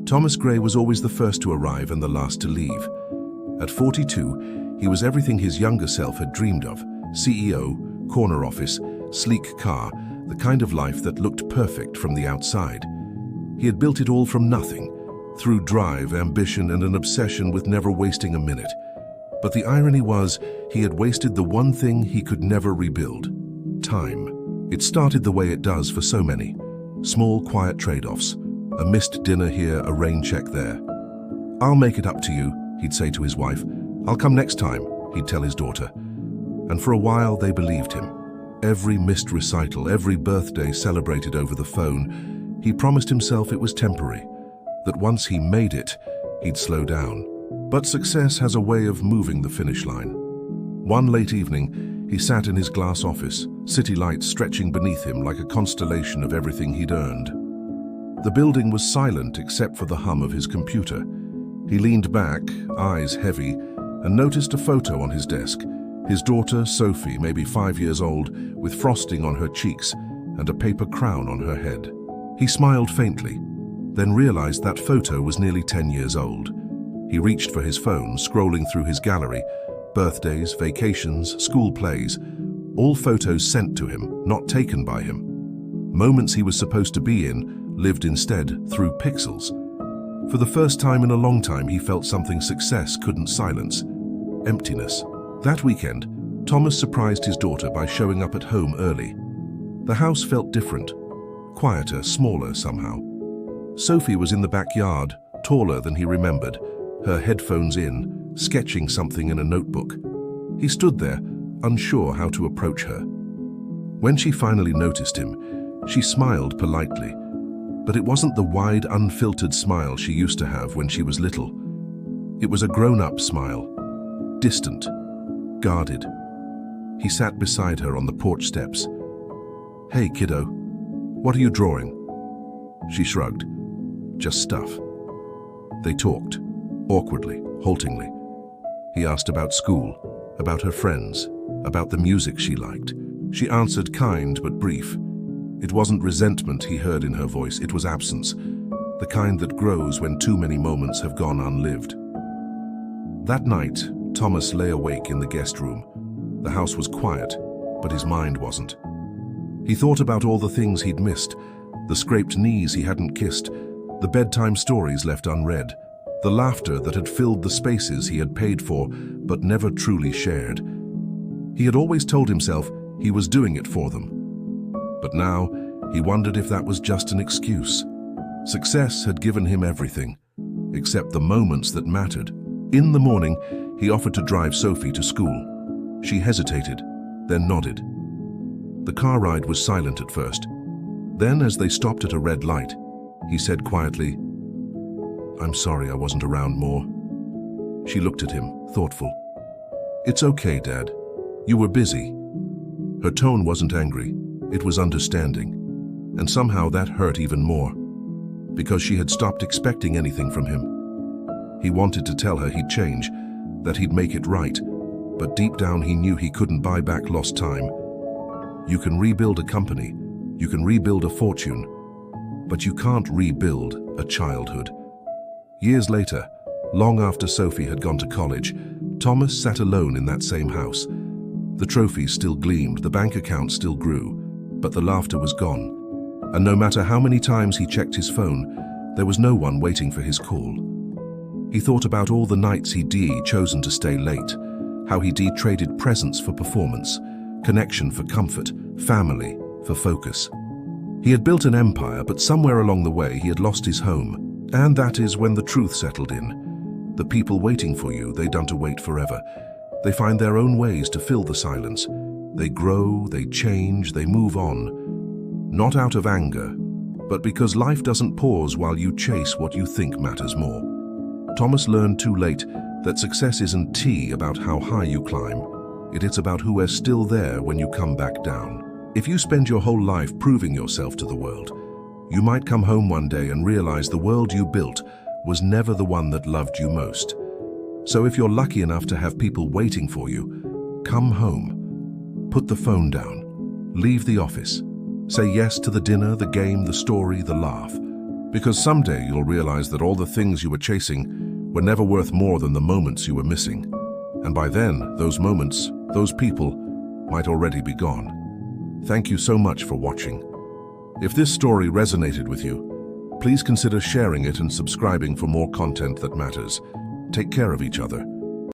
Thomas Gray was always the first to arrive and the last to leave. At 42, he was everything his younger self had dreamed of: CEO, corner office, sleek car, the kind of life that looked perfect from the outside. He had built it all from nothing, through drive, ambition, and an obsession with never wasting a minute. But the irony was, he had wasted the one thing he could never rebuild: time. It started the way it does for so many. Small, quiet trade-offs. A missed dinner here, a rain check there. "I'll make it up to you," he'd say to his wife. "I'll come next time," he'd tell his daughter. And for a while, they believed him. Every missed recital, every birthday celebrated over the phone, he promised himself it was temporary, that once he made it, he'd slow down. But success has a way of moving the finish line. One late evening, he sat in his glass office, city lights stretching beneath him like a constellation of everything he'd earned. The building was silent except for the hum of his computer. He leaned back, eyes heavy, and noticed a photo on his desk. His daughter, Sophie, maybe 5 years old, with frosting on her cheeks and a paper crown on her head. He smiled faintly, then realized that photo was nearly 10 years old. He reached for his phone, scrolling through his gallery. Birthdays, vacations, school plays, all photos sent to him, not taken by him. Moments he was supposed to be in, lived instead through pixels. For the first time in a long time, he felt something success couldn't silence: emptiness. That weekend, Thomas surprised his daughter by showing up at home early. The house felt different, quieter, smaller somehow. Sophie was in the backyard, taller than he remembered, her headphones in, sketching something in a notebook. He stood there, unsure how to approach her. When she finally noticed him, she smiled politely. But it wasn't the wide, unfiltered smile she used to have when she was little. It was a grown-up smile, distant, guarded. He sat beside her on the porch steps. "Hey, kiddo, what are you drawing?" She shrugged. "Just stuff." They talked, awkwardly, haltingly. He asked about school, about her friends, about the music she liked. She answered, kind but brief. It wasn't resentment he heard in her voice, it was absence, the kind that grows when too many moments have gone unlived. That night, Thomas lay awake in the guest room. The house was quiet, but his mind wasn't. He thought about all the things he'd missed, the scraped knees he hadn't kissed, the bedtime stories left unread, the laughter that had filled the spaces he had paid for but never truly shared. He had always told himself he was doing it for them. But now, he wondered if that was just an excuse. Success had given him everything, except the moments that mattered. In the morning, he offered to drive Sophie to school. She hesitated, then nodded. The car ride was silent at first. Then, as they stopped at a red light, he said quietly, "I'm sorry I wasn't around more." She looked at him, thoughtful. "It's okay, Dad. You were busy." Her tone wasn't angry. It was understanding, and somehow that hurt even more, because she had stopped expecting anything from him. He wanted to tell her he'd change, that he'd make it right, but deep down he knew he couldn't buy back lost time. You can rebuild a company, you can rebuild a fortune, but you can't rebuild a childhood. Years later, long after Sophie had gone to college, Thomas sat alone in that same house. The trophies still gleamed, the bank account still grew, but the laughter was gone. And no matter how many times he checked his phone, there was no one waiting for his call. He thought about all the nights he'd chosen to stay late, how he'd traded presence for performance, connection for comfort, family for focus. He had built an empire, but somewhere along the way he had lost his home. And that is when the truth settled in. The people waiting for you, they don't wait forever. They find their own ways to fill the silence. They grow, they change, they move on. Not out of anger, but because life doesn't pause while you chase what you think matters more. Thomas learned too late that success isn't about how high you climb. It's about who is still there when you come back down. If you spend your whole life proving yourself to the world, you might come home one day and realize the world you built was never the one that loved you most. So if you're lucky enough to have people waiting for you, come home. Put the phone down. Leave the office. Say yes to the dinner, the game, the story, the laugh. Because someday you'll realize that all the things you were chasing were never worth more than the moments you were missing. And by then, those moments, those people, might already be gone. Thank you so much for watching. If this story resonated with you, please consider sharing it and subscribing for more content that matters. Take care of each other.